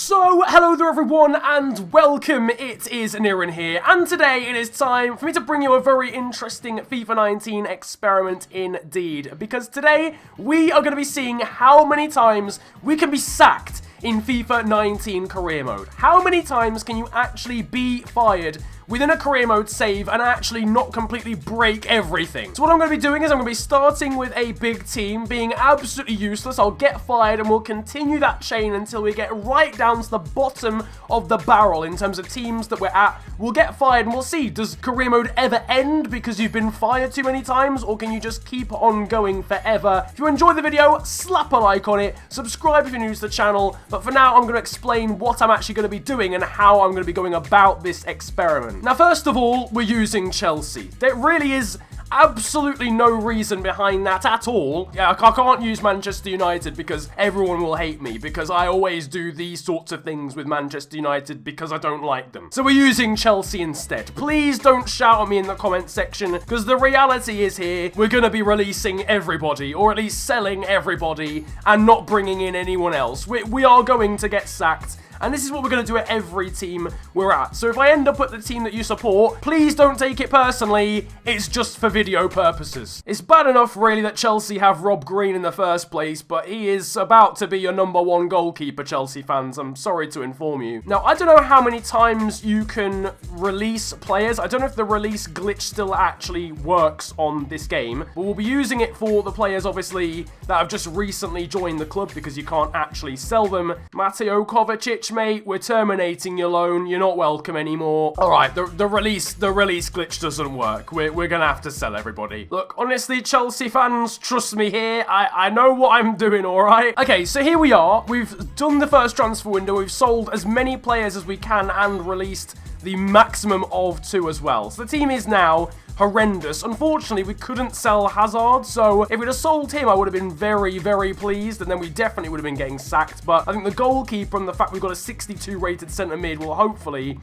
So, hello there everyone, and welcome. It is Niran here, and today it is time for me to bring you a very interesting FIFA 19 experiment indeed, because today we are going to be seeing how many times we can be sacked in FIFA 19 career mode. How many times can you actually be fired within a career mode save and actually not completely break everything? So what I'm going to be doing is I'm going to be starting with a big team, being absolutely useless. I'll get fired and we'll continue that chain until we get right down to the bottom of the barrel in terms of teams that we're at. We'll get fired and we'll see, does career mode ever end because you've been fired too many times, or can you just keep on going forever? If you enjoyed the video, slap a like on it, subscribe if you're new to the channel, but for now I'm going to explain what I'm actually going to be doing and how I'm going to be going about this experiment. Now, first of all, we're using Chelsea. There really is absolutely no reason behind that at all. Yeah, I can't use Manchester United because everyone will hate me, because I always do these sorts of things with Manchester United because I don't like them. So we're using Chelsea instead. Please don't shout at me in the comment section, because the reality is here, we're going to be releasing everybody, or at least selling everybody, and not bringing in anyone else. We are going to get sacked. And this is what we're going to do at every team we're at. So if I end up at the team that you support, please don't take it personally. It's just for video purposes. It's bad enough, really, that Chelsea have Rob Green in the first place, but he is about to be your #1 goalkeeper, Chelsea fans. I'm sorry to inform you. Now, I don't know how many times you can release players. I don't know if the release glitch still actually works on this game, but we'll be using it for the players, obviously, that have just recently joined the club, because you can't actually sell them. Mateo Kovacic, mate, we're terminating your loan. You're not welcome anymore. All right, the release glitch doesn't work. We're gonna have to sell everybody. Look, honestly, Chelsea fans, trust me here. I know what I'm doing, all right? Okay, so here we are. We've done the first transfer window. We've sold as many players as we can and released the maximum of 2 as well. So the team is now horrendous. Unfortunately, we couldn't sell Hazard, so if we'd have sold him, I would have been very, very pleased, and then we definitely would have been getting sacked. But I think the goalkeeper and the fact we've got a 62 rated centre mid will hopefully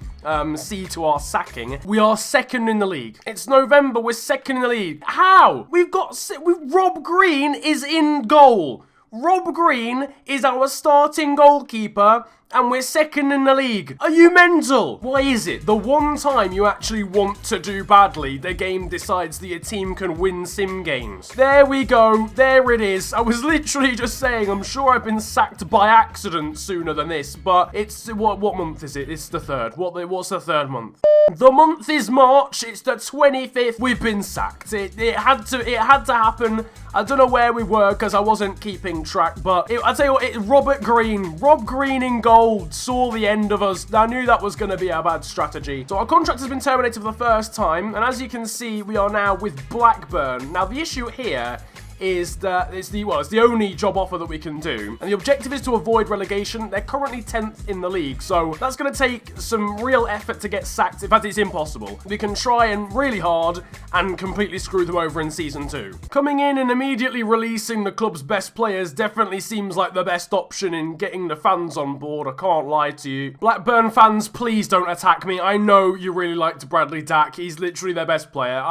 see to our sacking. We are second in the league. It's November, we're second in the league. How? Rob Green is in goal. Rob Green is our starting goalkeeper, and we're second in the league. Are you mental? Why is it the one time you actually want to do badly, the game decides that your team can win sim games? There we go. There it is. I was literally just saying, I'm sure I've been sacked by accident sooner than this, but it's, what month is it? It's the 3rd. What's the 3rd month? The month is March. It's the 25th. We've been sacked. It had to happen. I don't know where we were because I wasn't keeping track, but I tell you what, Rob Green in goal saw the end of us. I knew that was going to be a bad strategy. So our contract has been terminated for the first time, and as you can see, we are now with Blackburn. Now the issue here is that it's the only job offer that we can do, and the objective is to avoid relegation. They're currently 10th in the league, so that's going to take some real effort to get sacked. In fact, it's impossible. We can try and really hard and completely screw them over in Season 2. Coming in and immediately releasing the club's best players definitely seems like the best option in getting the fans on board, I can't lie to you. Blackburn fans, please don't attack me. I know you really liked Bradley Dack. He's literally their best player.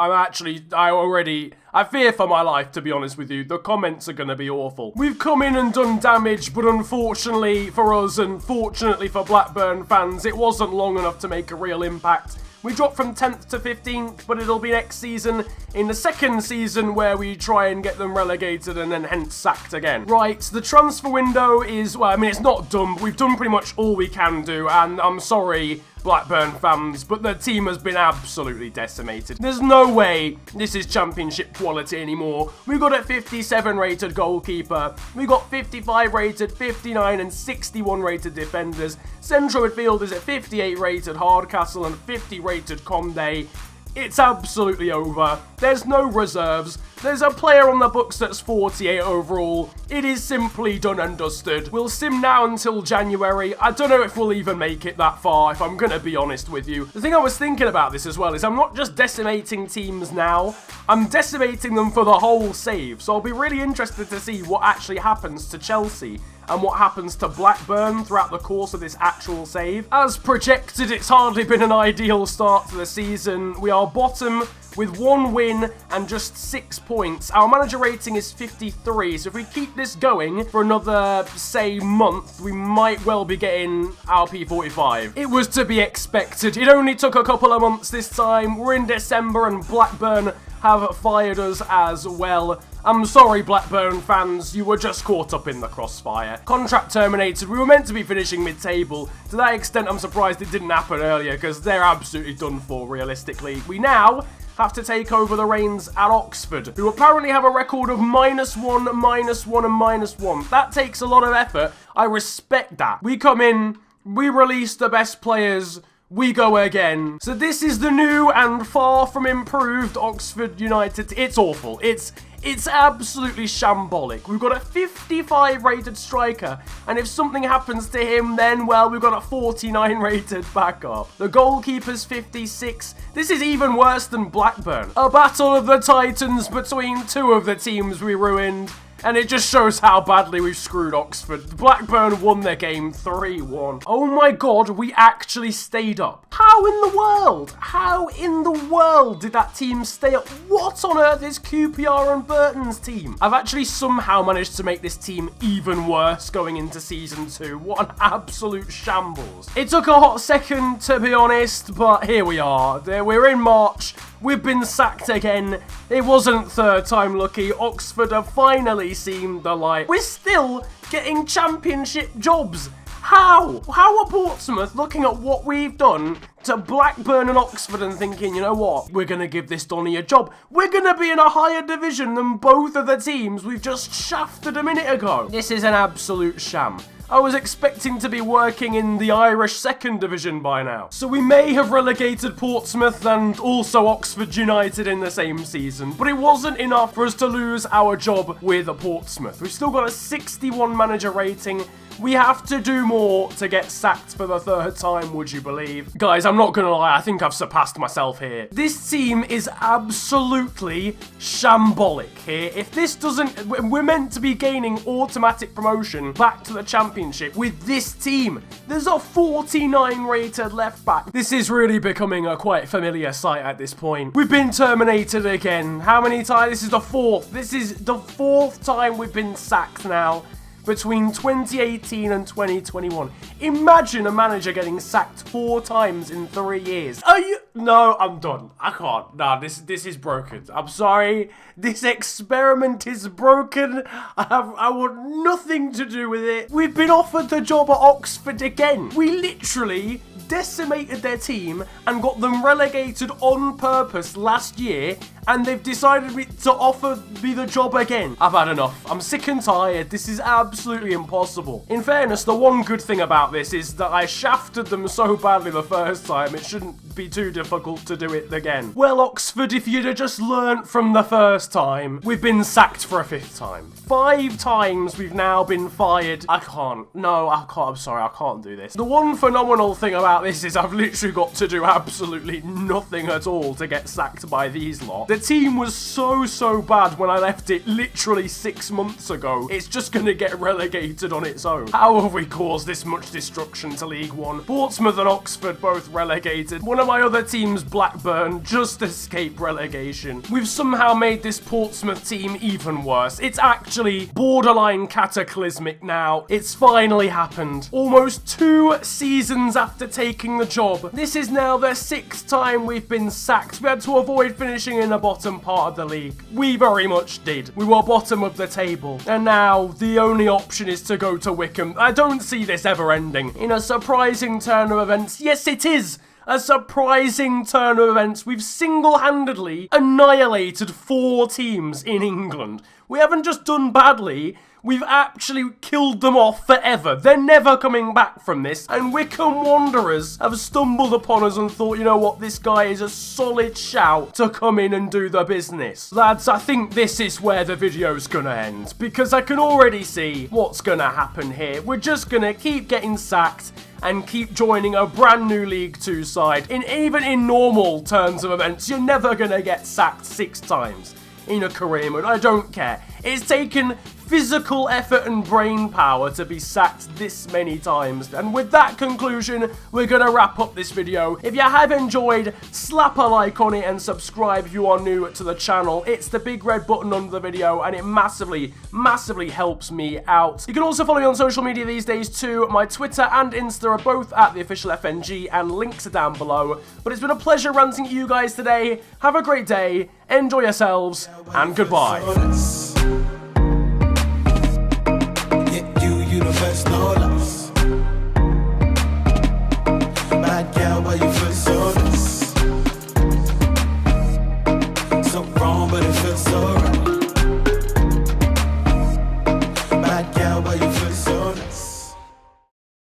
I fear for my life, to be honest with you. The comments are going to be awful. We've come in and done damage, but unfortunately for us and fortunately for Blackburn fans, it wasn't long enough to make a real impact. We dropped from 10th to 15th, but it'll be next season, in the second season, where we try and get them relegated and then hence sacked again. Right, the transfer window is, well, I mean, it's not done, but we've done pretty much all we can do, and I'm sorry, Blackburn fans, but the team has been absolutely decimated. There's no way this is championship quality anymore. We've got a 57 rated goalkeeper. We've got 55 rated, 59 and 61 rated defenders. Central midfielders at 58 rated Hardcastle and 50 rated Conde. It's absolutely over. There's no reserves. There's a player on the books that's 48 overall. It is simply done and dusted. We'll sim now until January. I don't know if we'll even make it that far, if I'm going to be honest with you. The thing I was thinking about this as well is I'm not just decimating teams now. I'm decimating them for the whole save. So I'll be really interested to see what actually happens to Chelsea and what happens to Blackburn throughout the course of this actual save. As projected, it's hardly been an ideal start to the season. We are bottom with 1 win and just 6 points. Our manager rating is 53, so if we keep this going for another, say, month, we might well be getting our P45. It was to be expected. It only took a couple of months this time. We're in December and Blackburn have fired us as well. I'm sorry, Blackburn fans, you were just caught up in the crossfire. Contract terminated. We were meant to be finishing mid-table. To that extent, I'm surprised it didn't happen earlier, because they're absolutely done for, realistically. We now have to take over the reins at Oxford, who apparently have a record of -1, -1, and -1. That takes a lot of effort. I respect that. We come in, we release the best players, we go again. So this is the new and far from improved Oxford United. It's awful. It's absolutely shambolic. We've got a 55 rated striker, and if something happens to him, then, well, we've got a 49 rated backup. The goalkeeper's 56. This is even worse than Blackburn. A battle of the titans between 2 of the teams we ruined. And it just shows how badly we've screwed Oxford. Blackburn won their game 3-1. Oh my god, we actually stayed up. How in the world? How in the world did that team stay up? What on earth is QPR and Burton's team? I've actually somehow managed to make this team even worse going into Season 2. What an absolute shambles. It took a hot second, to be honest, but here we are. We're in March. We've been sacked again. It wasn't third time lucky. Oxford have finally seen the light. We're still getting championship jobs. How? How are Portsmouth looking at what we've done to Blackburn and Oxford and thinking, you know what, we're going to give this Donny a job. We're going to be in a higher division than both of the teams we've just shafted a minute ago. This is an absolute sham. I was expecting to be working in the Irish 2nd Division by now. So we may have relegated Portsmouth and also Oxford United in the same season, but it wasn't enough for us to lose our job with Portsmouth. We've still got a 61 manager rating. We have to do more to get sacked for the 3rd time, would you believe? Guys, I'm not gonna lie, I think I've surpassed myself here. This team is absolutely shambolic here. If this doesn't... We're meant to be gaining automatic promotion back to the Championship with this team. There's a 49 rated left back. This is really becoming a quite familiar sight at this point. We've been terminated again. How many times? This is the 4th. This is the 4th time we've been sacked now between 2018 and 2021. Imagine a manager getting sacked 4 times in 3 years. Are you... No, I'm done. I can't. Nah, this is broken. I'm sorry. This experiment is broken. I want nothing to do with it. We've been offered the job at Oxford again. We literally decimated their team and got them relegated on purpose last year, and they've decided to offer me the job again. I've had enough. I'm sick and tired. This is absolutely impossible. In fairness, the one good thing about this is that I shafted them so badly the first time, it shouldn't be too difficult to do it again. Well, Oxford, if you'd have just learnt from the first time, we've been sacked for a 5th time. 5 times we've now been fired. I can't. No, I can't. I'm sorry, I can't do this. The one phenomenal thing about this is I've literally got to do absolutely nothing at all to get sacked by these lot. The team was so bad when I left it literally 6 months ago. It's just gonna get relegated on its own. How have we caused this much destruction to League One? Portsmouth and Oxford both relegated. One of my other teams, Blackburn, just escaped relegation. We've somehow made this Portsmouth team even worse. It's actually borderline cataclysmic now. It's finally happened. Almost 2 seasons after taking the job. This is now the 6th time we've been sacked. We had to avoid finishing in the bottom part of the league. We very much did. We were bottom of the table. And now the only option is to go to Wickham. I don't see this ever ending. In a surprising turn of events, yes it is! A surprising turn of events. We've single-handedly annihilated 4 teams in England. We haven't just done badly, we've actually killed them off forever. They're never coming back from this. And Wickham Wanderers have stumbled upon us and thought, you know what, this guy is a solid shout to come in and do the business. Lads, I think this is where the video's gonna end, because I can already see what's gonna happen here. We're just gonna keep getting sacked and keep joining a brand new League 2 side. Even in normal turns of events, you're never gonna get sacked 6 times in a career mode. I don't care. It's taken physical effort and brain power to be sacked this many times. And with that conclusion, we're gonna wrap up this video. If you have enjoyed, slap a like on it and subscribe if you are new to the channel. It's the big red button under the video and it massively helps me out. You can also follow me on social media these days too. My Twitter and Insta are both at the official FNG and links are down below. But it's been a pleasure ranting at you guys today. Have a great day, enjoy yourselves, and goodbye.